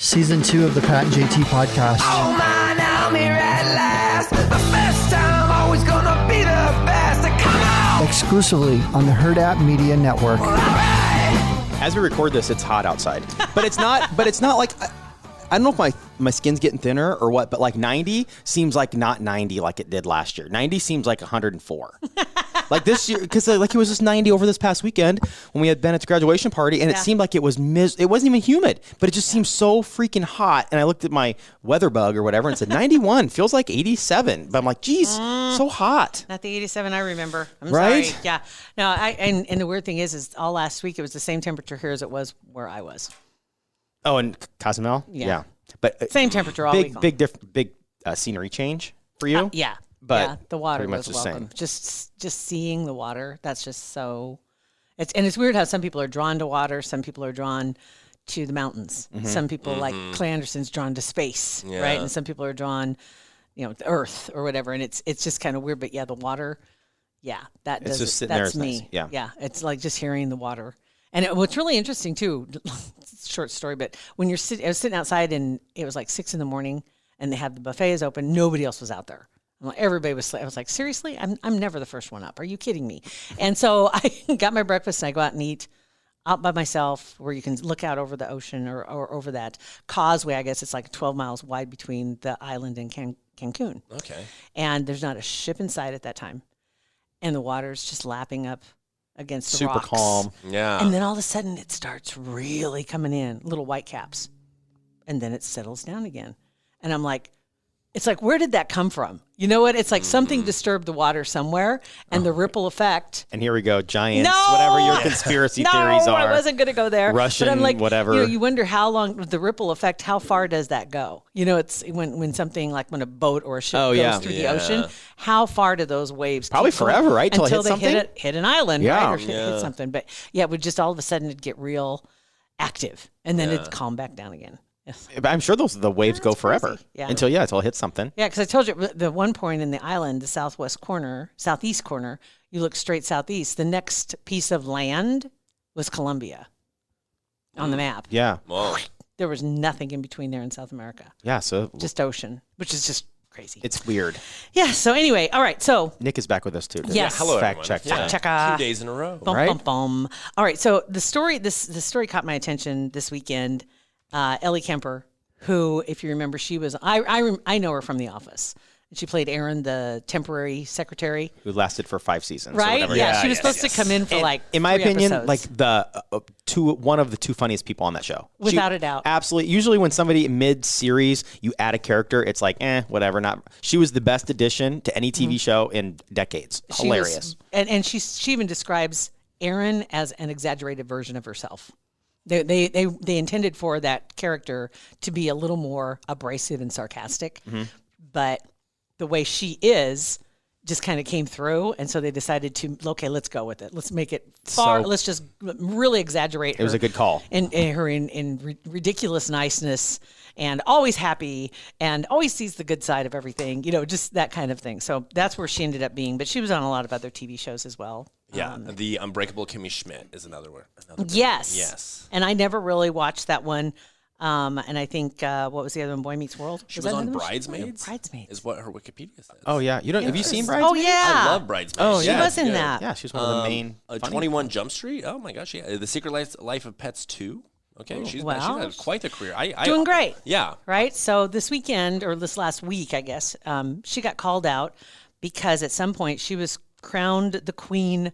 Season 2 of the Pat and JT podcast. Oh man, I'm here at last. The first time, always gonna be the best. Come on! Exclusively on the Hurrdat Media Network. All right. As we record this, it's hot outside, but it's not. But it's not like I don't know if my skin's getting thinner or what. But like 90 seems like not 90 like it did last year. 90 seems like 104. Like this year, because like it was just 90 over this past weekend when we had Bennett's graduation party, and it seemed like it was it wasn't even humid, but it just seemed so freaking hot. And I looked at my weather bug or whatever and said 91 feels like 87, but I'm like, geez, so hot. Not the 87 I remember. I'm right? sorry. Yeah. No, and the weird thing is all last week it was the same temperature here as it was where I was. Oh, and Cozumel? Yeah. But same temperature all week long. Big scenery change for you? Yeah. But the water pretty much was the welcome. same. Just seeing the water, that's just so. It's weird how some people are drawn to water, some people are drawn to the mountains. Mm-hmm. Some people like Clay Anderson's drawn to space, right? And some people are drawn, to Earth or whatever. And it's just kind of weird. But yeah, the water, that It's does just sitting there, that's it's me. nice. Yeah, it's like just hearing the water. And what's really interesting too, short story, but when I was sitting outside and it was like 6 a.m. and they had the buffets open, nobody else was out there. Everybody was. I was like, seriously, I'm never the first one up. Are you kidding me? And so I got my breakfast and I go out and eat out by myself, where you can look out over the ocean or over that causeway. I guess it's like 12 miles wide between the island and Cancun. Okay. And there's not a ship in sight at that time, and the water's just lapping up against the super rocks. calm. Yeah. And then all of a sudden it starts really coming in, little white caps, and then it settles down again. And I'm like, it's like, where did that come from? You know what? It's like something disturbed the water somewhere, and the ripple effect. And here we go, giants, whatever your conspiracy theories are. No, I wasn't going to go there. Russian, but I'm like, whatever. You wonder how long the ripple effect. How far does that go? It's when something like when a boat or a ship goes through the ocean. How far do those waves? Probably keep going forever, right? Till it Until hits they something? hit an island, Yeah. right? Or hit something. But yeah, it would just all of a sudden it'd get real active, and then it'd calm back down again. Yes. But I'm sure the waves go forever. Crazy. Yeah. Until it hits something. Yeah, because I told you the one point in the island, the southeast corner, you look straight southeast. The next piece of land was Colombia on the map. Yeah. Whoa. There was nothing in between there in South America. Yeah. So Just ocean, which is just crazy. it's weird. Yeah. So anyway, all right. So Nick is back with us too. Yes. Hello, Fact everyone. check. Yeah. time. check 2 days in a row. bum, Right? bum, bum. All right. So the story caught my attention this weekend. Ellie Kemper, who, if you remember, she was I know her from The Office. She played Erin, the temporary secretary. Who lasted for 5 seasons. Or Right? whatever. Yeah. She was supposed to come in for In my 3 opinion, episodes. like one of the 2 funniest people on that show. Without a doubt. Absolutely. Usually when somebody mid-series, you add a character, it's like, whatever. Not. She was the best addition to any TV show in decades. Hilarious. And she even describes Erin as an exaggerated version of herself. They intended for that character to be a little more abrasive and sarcastic, but the way she is just kind of came through, and so they decided to, okay, let's go with it. Let's make it far. Let's just really exaggerate her. It was a good call. And her in ridiculous niceness, and always happy, and always sees the good side of everything. Just that kind of thing. So that's where she ended up being. But she was on a lot of other TV shows as well. Yeah. The Unbreakable Kimmy Schmidt is another one. Yes. Yes. And I never really watched that one. And I think, what was the other one? Boy Meets World? She was that on another one? Bridesmaids. Bridesmaids. Is what her Wikipedia says. Oh, yeah. Have you seen Bridesmaids? Oh, yeah. I love Bridesmaids. Oh, She yeah. was in Good. that. Yeah, she was one of the main. funny 21 Jump Street. Oh my gosh, yeah. The Secret Life of Pets 2. Okay, she's Wow. had quite a career. Doing great. Yeah. Right? So this weekend, or this last week, I guess, she got called out because at some point she was crowned the queen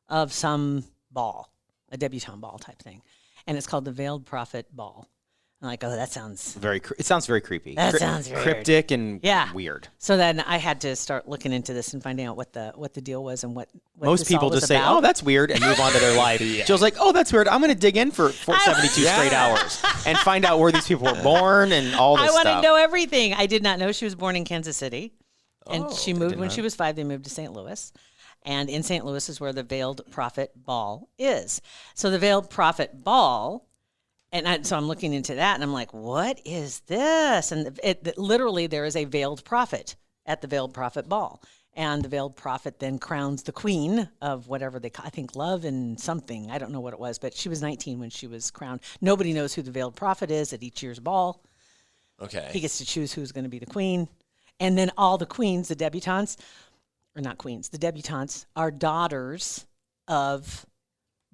of some ball, a debutante ball type thing. And it's called the Veiled Prophet Ball. I'm like, that sounds... It sounds very creepy. That sounds weird. Cryptic and weird. So then I had to start looking into this and finding out what the deal was and what Most this people all was just say, about. "Oh, that's weird," and move on to their life. Jill's like, "Oh, that's weird. I'm going to dig in for 72 straight hours and find out where these people were born and all this I want stuff." to know everything. I did not know she was born in Kansas City, and she moved did when not. she was 5. They moved to St. Louis, and in St. Louis is where the Veiled Prophet Ball is. So the Veiled Prophet Ball. So I'm looking into that, and I'm like, what is this? And literally, there is a veiled prophet at the Veiled Prophet Ball. And the veiled prophet then crowns the queen of whatever I think love and something. I don't know what it was, but she was 19 when she was crowned. Nobody knows who the veiled prophet is at each year's ball. Okay. He gets to choose who's going to be the queen. And then all the queens, the debutantes, or not queens, the debutantes are daughters of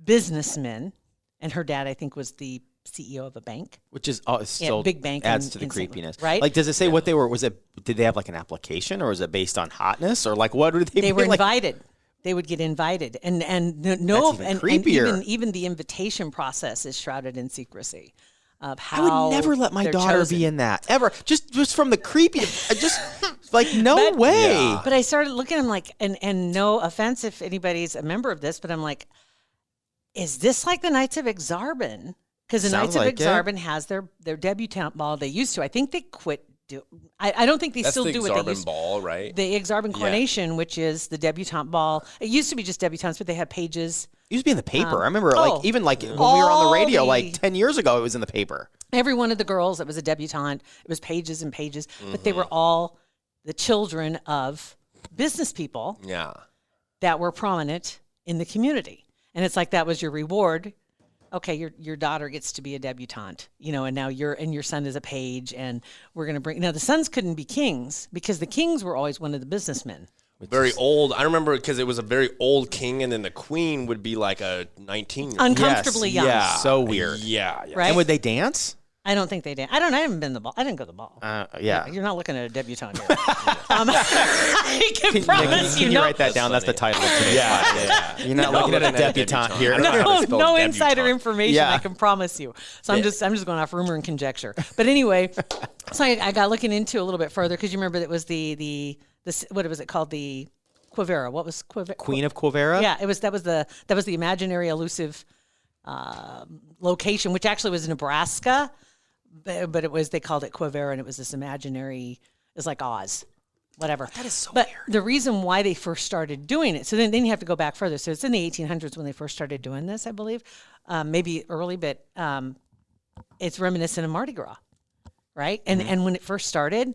businessmen. And her dad, I think, was the CEO of a bank. Which is still big bank adds to in the St. Louis, creepiness. right? Like, does it say what they were? Did they have like an application, or was it based on hotness, or like what did they? They were like, invited. They would get invited, and creepier. even the invitation process is shrouded in secrecy. Of I how would never let my they're daughter chosen. be in that ever. Just from the creepy, just like no way. Yeah. But I started looking. I'm like, and no offense if anybody's a member of this, but I'm like, is this like the Knights of Exarban? Because the Sounds Knights of like it. Exarban has their debutante ball. They used to. I think they quit. I don't think they That's still the do what they Exarban used. ball, right? The Exarban coronation, which is the debutante ball. It used to be just debutantes, but they had pages. It used to be in the paper. I remember, oh. like even like when we were on the All radio, the- like 10 years ago, it was in the paper. Every one of the girls that was a debutante, it was pages and pages, but they were Mm-hmm. all the children of business people Yeah. that were prominent in the community. And it's like that was your reward. Okay, your daughter gets to be a debutante, and now your son is a page, and we're going to bring. Now the sons couldn't be kings because the kings were always one of the businessmen. Very old. I remember because it was a very old king, and then the queen would be like a 19-year-old. Uncomfortably young. Yeah. So weird. Yeah. Right? And would they dance? I don't think they did. I haven't been to the ball. I didn't go to the ball. Yeah. You're not looking at a debutante here. I can promise Can you write that down? That's the title of today's Yeah. You're not looking at a debutante here. I don't know how to spell no debutante. insider information. Yeah. I can promise you. So I'm just going off rumor and conjecture. But anyway, so I got looking into a little bit further because you remember it was the what was it called, the Quivera? What was Quivera? Queen of Quivera? Yeah, that was the imaginary elusive location, which actually was Nebraska, but they called it Quivera, and it was this imaginary. It's like Oz. Whatever. That is so weird. But the reason why they first started doing it, so then you have to go back further. So it's in the 1800s when they first started doing this, I believe. Maybe early, but it's reminiscent of Mardi Gras, right? And when it first started,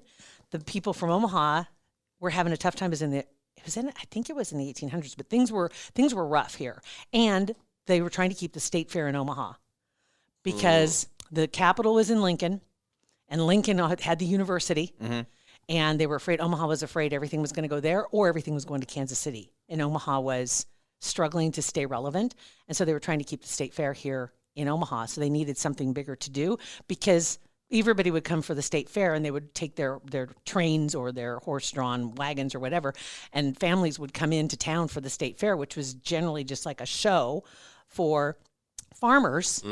the people from Omaha were having a tough time. I think it was in the 1800s, but things were rough here. And they were trying to keep the state fair in Omaha because the capital was in Lincoln, and Lincoln had the university. And they were afraid, Omaha was afraid everything was going to go there or everything was going to Kansas City. And Omaha was struggling to stay relevant. And so they were trying to keep the state fair here in Omaha. So they needed something bigger to do because everybody would come for the state fair and they would take their trains or their horse-drawn wagons or whatever. And families would come into town for the state fair, which was generally just like a show for farmers.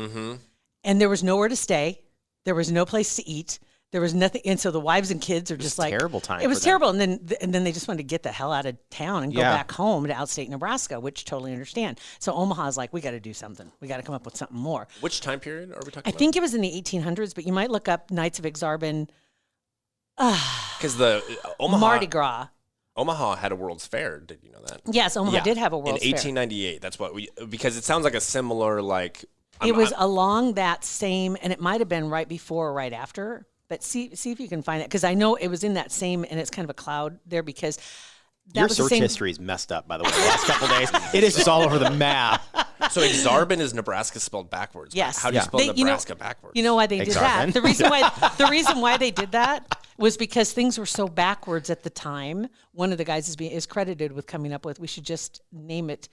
And there was nowhere to stay. There was no place to eat. There was nothing, and so the wives and kids are just like terrible time It was for them. terrible, and then they just wanted to get the hell out of town and go back home to outstate Nebraska, which totally understand. So Omaha's like, we got to do something. We got to come up with something more. Which time period are we talking I about? think it was in the 1800s, but you might look up Knights of Exarban, Because the Mardi Gras. Omaha had a World's Fair. Did you know that? Yes, Omaha did have a World's in Fair. 1898. That's what because it sounds like a similar like. It was along that same, and it might have been right before or right after. But see if you can find it, because I know it was in that same, and it's kind of a cloud there because that Your was the search same. history is messed up, by the way, the last couple days. It is just all over the map. So Exarban is Nebraska spelled backwards. Yes. How do you Yeah. spell Nebraska backwards? You know why they did that? Exarban. The reason why they did that was because things were so backwards at the time. One of the guys is credited with coming up with, we should just name it.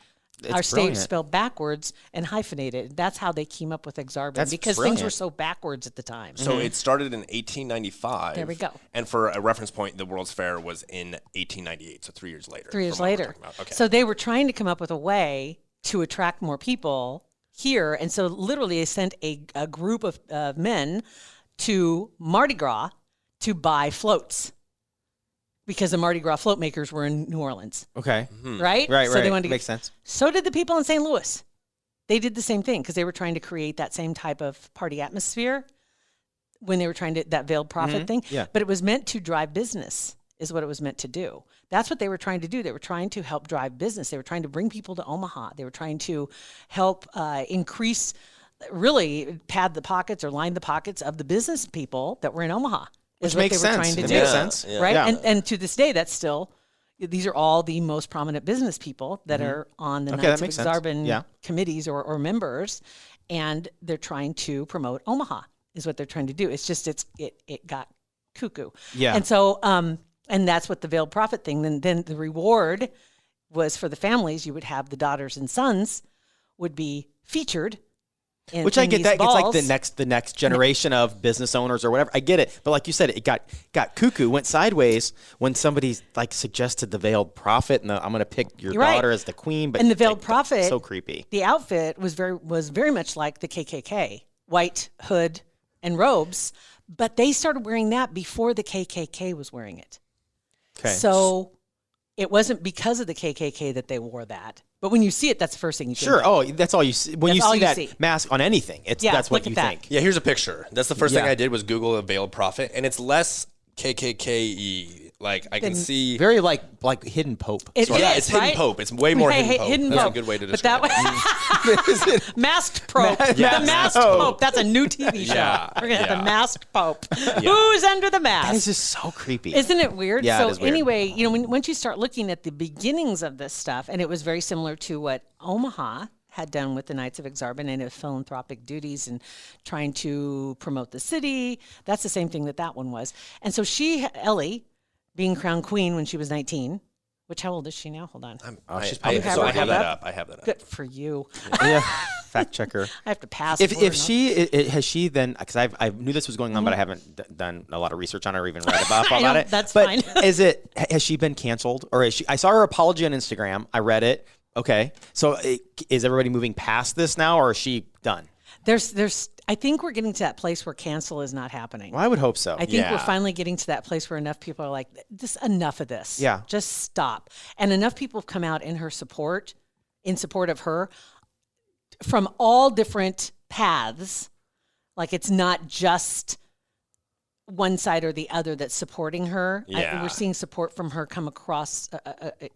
Our state brilliant. spelled backwards and hyphenated. That's how they came up with Exarban, That's because things were brilliant. so backwards at the time. So it started in 1895. There we go. And for a reference point, the World's Fair was in 1898, so 3 years later. 3 years from what we're later. talking about. Okay. So they were trying to come up with a way to attract more people here. And so literally they sent a group of men to Mardi Gras to buy floats because the Mardi Gras float makers were in New Orleans, Okay. right? Right, So right. they wanted to Makes sense. So did the people in St. Louis. They did the same thing because they were trying to create that same type of party atmosphere when they were trying to, that veiled prophet thing. Yeah. But it was meant to drive business is what it was meant to do. That's what they were trying to do. They were trying to help drive business. They were trying to bring people to Omaha. They were trying to help increase, really pad the pockets or line the pockets of the business people that were in Omaha. Is Which what makes they were sense. trying to It do. makes sense. Yeah. Right? Yeah. And to this day, that's still, these are all the most prominent business people that are on the Okay, Knights that of makes sense. Exarban Yeah. committees or members, and they're trying to promote Omaha is what they're trying to do. It's just it got cuckoo. Yeah. And so and that's what the Veiled Prophet thing. Then the reward was for the families. You would have the daughters and sons would be featured. Which I in get these that. It's like balls. the next generation of business owners or whatever. I get it. But like you said, it got cuckoo, went sideways when somebody like suggested the Veiled Prophet and I'm going to pick your You're right. daughter as the queen. But And the Veiled like, Prophet, so creepy. The outfit was very much like the KKK, white hood and robes, but they started wearing that before the KKK was wearing it. Okay. So it wasn't because of the KKK that they wore that. But when you see it, that's the first thing you Sure. think. Oh, that's all you see. When That's you all see you that see. mask on anything, Yeah, that's what look at you that. think. Yeah, here's a picture. That's the first thing Yeah. I did was Google a Veiled Prophet, and it's less KKK-y. Like I can see. Very like hidden pope. It sort of. Yeah, is, it's hidden right? pope. It's way more hidden pope. Hidden That's pope. a good way to But describe that it. way, masked pope. Yeah. The masked pope. That's a new TV show. Yeah, We're gonna have yeah. the masked pope. Who's under the mask? That is just so creepy. Isn't it weird? Yeah, So it is weird. anyway, once you start looking at the beginnings of this stuff, and it was very similar to what Omaha had done with the Knights of Exarban and its philanthropic duties and trying to promote the city. That's the same thing that one was. And so Ellie, being crowned queen when she was 19, which how old is she now? Hold on. she's I probably have have that that up. I have that up. Good for you. yeah. Fact checker. I have to pass. If she has she then because I knew this was going on but I haven't done a lot of research on it or even read about I know, it. that's but fine. has she been canceled or is she? I saw her apology on Instagram. I read it. Okay, so is everybody moving past this now or is she done? There's I think we're getting to that place where cancel is not happening. Well, I would hope so. I think Yeah. we're finally getting to that place where enough people are like, just enough of this. Yeah. Just stop. And enough people have come out in support of her from all different paths. Like it's not just one side or the other that's supporting her. Yeah. We're seeing support from her come across,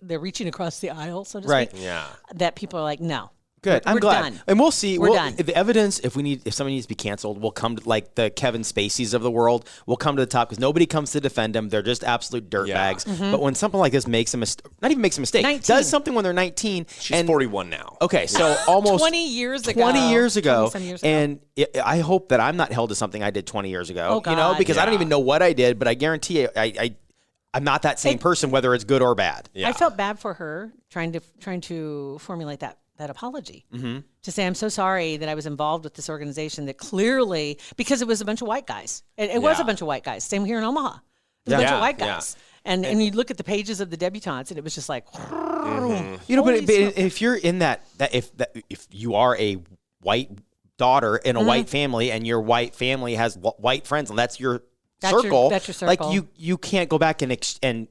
they're reaching across the aisle, so to Right. speak. Yeah. That people are like, no. Good. We're I'm glad. done. And we'll see. We're done. The evidence, if somebody needs to be canceled, will come to like the Kevin Spaceys of the world. Will come to the top because nobody comes to defend them. They're just absolute dirtbags. Yeah. But when something like this makes a mistake, not even makes a mistake, 19. does something when they're 19. She's 41 now. Okay, so almost 20 years ago. 20 years ago. 20-some years ago. And I hope that I'm not held to something I did 20 years ago. Oh, God. Because I don't Yeah. even know what I did, but I guarantee you, I'm not that same person, whether it's good or bad. Yeah. I felt bad for her trying to formulate that apology to say I'm so sorry that I was involved with this organization that clearly because it was a bunch of white guys. It was a Yeah. bunch of white guys. Same here in Omaha. It was a Yeah. bunch of white Yeah. guys. And you look at the pages of the debutantes and it was just like You know, but Holy smokes. if you're in if you are a white daughter in a white family and your white family has white friends and that's your circle, that's your like circle. you can't go back and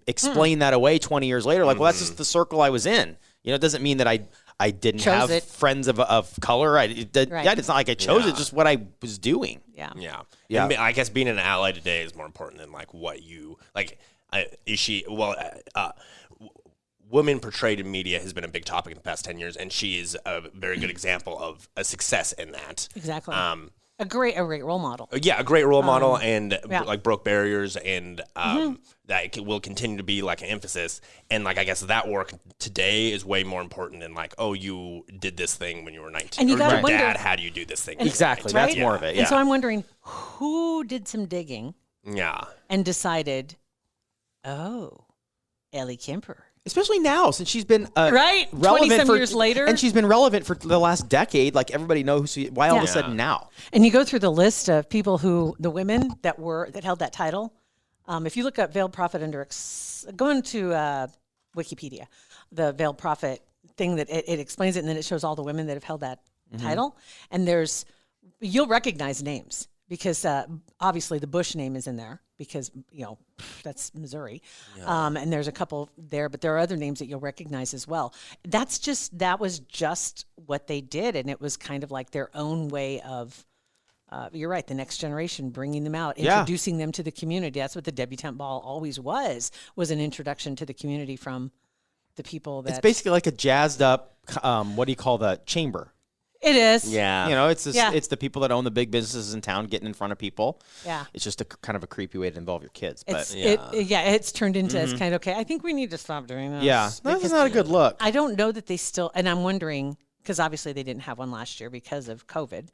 explain that away 20 years later. Like, well, that's just the circle I was in. It doesn't mean that I didn't Chose have it. friends of color. Right. Yeah, it's not like I chose it. Yeah. It's just what I was doing. yeah. Yeah. Yeah. And I guess being an ally today is more important than like what you like. Is she? Well, women portrayed in media has been a big topic in the past 10 years, and she is a very good example of a success in that. Exactly. A great role model. Yeah, a great role model and yeah. like broke barriers and that will continue to be like an emphasis. And like I guess that work today is way more important than like, oh, you did this thing when you were 19. And you or gotta your wonder- dad had you do this thing. when you were Exactly. 19. That's more of it. Yeah. And so I'm wondering who did some digging Yeah. and decided, oh, Ellie Kemper. Especially now, since she's been Right? relevant 20-some years later. and she's been relevant for the last decade. Like everybody knows why all of a Yeah. sudden now. And you go through the list of people the women that held that title. If you look up Veiled Prophet go into Wikipedia, the Veiled Prophet thing that it explains it, and then it shows all the women that have held that title. And you'll recognize names because obviously the Bush name is in there because that's Missouri, and there's a couple there, but there are other names that you'll recognize as well. That was just what they did, and it was kind of like their own way of. You're right. The next generation, bringing them out, introducing them to the community. That's what the debutante ball always was an introduction to the community from the people that. It's basically like a jazzed up. What do you call the chamber? It is. Yeah. You know, it's just, Yeah. it's the people that own the big businesses in town getting in front of people. Yeah. It's just a kind of a creepy way to involve your kids. But It's turned into it's kind of okay. I think we need to stop doing this. yeah, that's not a good look. I don't know that they still, and I'm wondering because obviously they didn't have one last year because of COVID.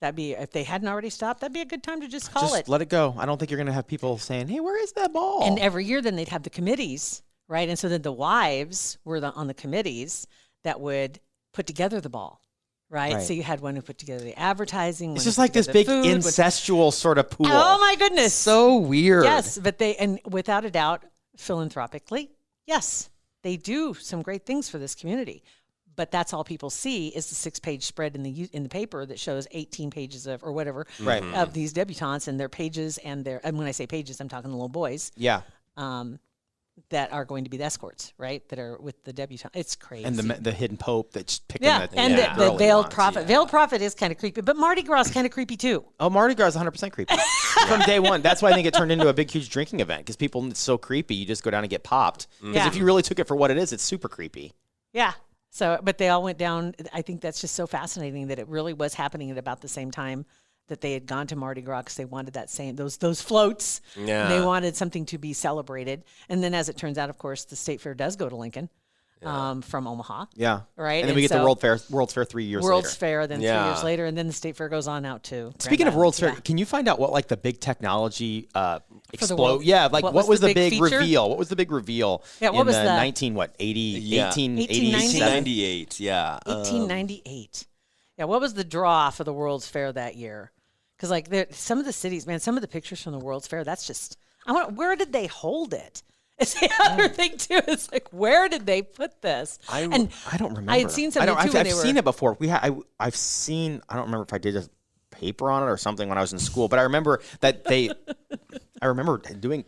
That'd be if they hadn't already stopped. That'd be a good time to just call it. Let it go. I don't think you're going to have people saying, "Hey, where is that ball?" And every year, then they'd have the committees, right? And so then the wives were on the committees that would put together the ball, right? So you had one who put together the advertising. It's just like this big incestual sort of pool. Oh my goodness, so weird. Yes, but and without a doubt, philanthropically, yes, they do some great things for this community. But that's all people see is the 6-page spread in the paper that shows 18 pages of or whatever of these debutantes and their pages and when I say pages, I'm talking the little boys. Yeah. That are going to be the escorts, right? That are with the debutante. It's crazy. And the hidden pope that's picking and the veiled prophet. Veiled prophet is kind of creepy, but Mardi Gras is kind of creepy too. Oh, Mardi Gras is 100% creepy from day one. That's why I think it turned into a big, huge drinking event because people, it's so creepy. You just go down and get popped. Because if you really took it for what it is, it's super creepy. Yeah. So, but they all went down. I think that's just so fascinating that it really was happening at about the same time that they had gone to Mardi Gras because they wanted that same those floats. Yeah. And they wanted something to be celebrated. And then, as it turns out, of course, the State Fair does go to Lincoln from Omaha. Yeah. Right. And then we get the World's Fair 3 years later. World's Fair, then 3 years later, and then the State Fair goes on out to. Speaking of World's Fair, can you find out what like the big technology explode? world? Yeah, like what was the big feature? reveal? What was the big reveal? Yeah, what in was the the 1898. Yeah. 1898. Yeah, what was the draw for the World's Fair that year? Because like some of the cities, man, some of the pictures from the World's Fair, that's just. Where did they hold it? It's the other thing too. It's like, where did they put this? I don't remember. I had seen something too. I've seen it before. I've seen. I don't remember if I did a paper on it or something when I was in school, but I remember that I remember reading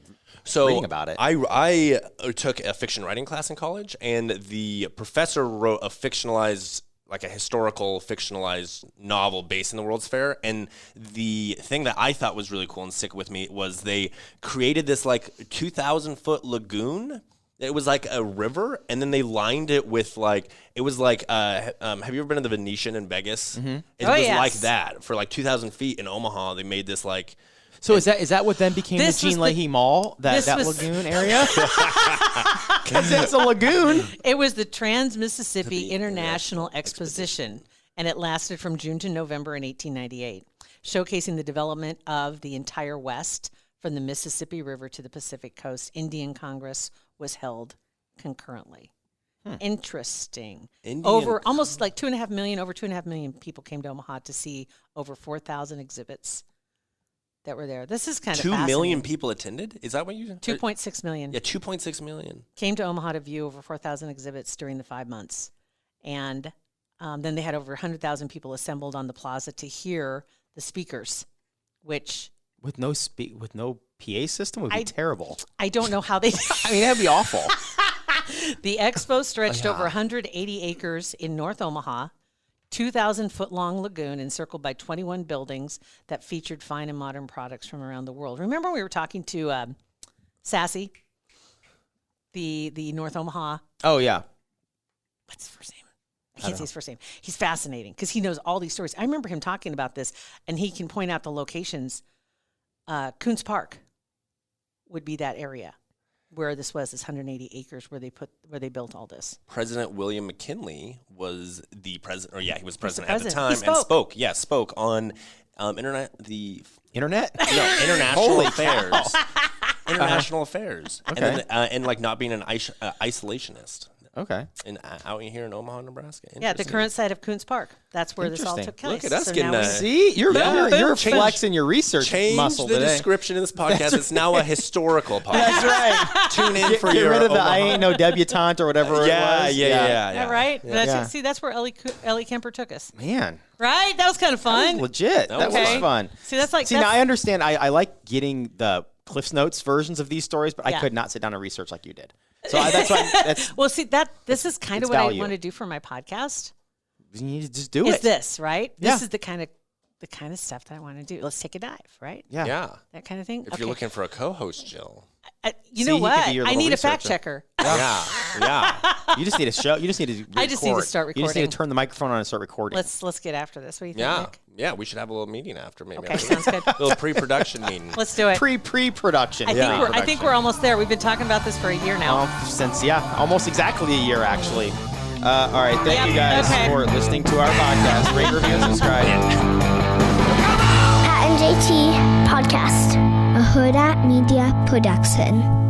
about it. I took a fiction writing class in college, and the professor wrote a historical fictionalized novel based in the World's Fair. And the thing that I thought was really cool and stick with me was they created this like 2,000-foot lagoon. It was like a river, and then they lined it with like it was like have you ever been to the Venetian in Vegas? Mm-hmm. It was like that for like 2,000 feet in Omaha. They made this like. So is that what then became the Jean Leahy Mall? That lagoon area? Because it's a lagoon. It was the Trans-Mississippi International Exposition, and it lasted from June to November in 1898, showcasing the development of the entire West from the Mississippi River to the Pacific Coast. Indian Congress was held concurrently. Interesting. Almost like 2.5 million, over 2.5 million people came to Omaha to see over 4,000 exhibits that were there. This is kind of 2 fascinating. million people attended? Is that what you said? 2.6 million. Yeah, 2.6 million. Came to Omaha to view over 4,000 exhibits during the 5 months. And then they had over 100,000 people assembled on the plaza to hear the speakers, which... With no PA system would be terrible. I don't know how they... I mean, that'd be awful. The expo stretched over 180 acres in North Omaha, 2,000-foot-long lagoon encircled by 21 buildings that featured fine and modern products from around the world. Remember we were talking to Sassy, the North Omaha? Oh, yeah. What's his first name? I can't say his first name. He's fascinating because he knows all these stories. I remember him talking about this, and he can point out the locations. Coons Park would be that area where this 180 acres where they built all this. President William McKinley was the president, he was president at the president. time, and spoke on international affairs. International affairs. Okay. And then, and like not being an isolationist. Okay. And out here in Omaha, Nebraska. Yeah, the current site of Coons Park. That's where this all took place. Look at us So getting now we- See, you're flexing your research Change muscle the today. description of this podcast. It's now a historical podcast. That's right. Tune in for Get your rid of the Omaha. I ain't no debutante or whatever it was. Yeah, right? Yeah. See, that's where Ellie Kemper took us. Man, Right? That was kind of fun. legit. That was Okay. fun. See, that's like... See, now I understand. I like getting the Cliff's Notes versions of these stories, but I Yeah. could not sit down and research like you did. So that's why. That's Well, see, this is kind it's of what value. I want to do for my podcast. you need to just do Is it. this, right? Yeah. This is the kind of stuff that I want to do. Let's take a dive, right? Yeah. Yeah. That kind of thing. If you're looking for a co-host, Jill. You See, know he could what? be your I little need a fact researcher. checker. Yeah. You just need to show. You just need to. Record. I just need to start You just need recording. to turn the microphone on and start recording. Let's get after this. What do you think, Yeah. Nick? Yeah. We should have a little meeting after maybe. Okay, sounds good. A little pre-production meeting. Let's do it. Pre-production. I think we're almost there. We've been talking about this for a year now. Since almost exactly a year actually. All right, thank you guys okay. for listening to our podcast. Rate, review, and subscribe. Pat and JT Podcast, a Hurrdat Media Production.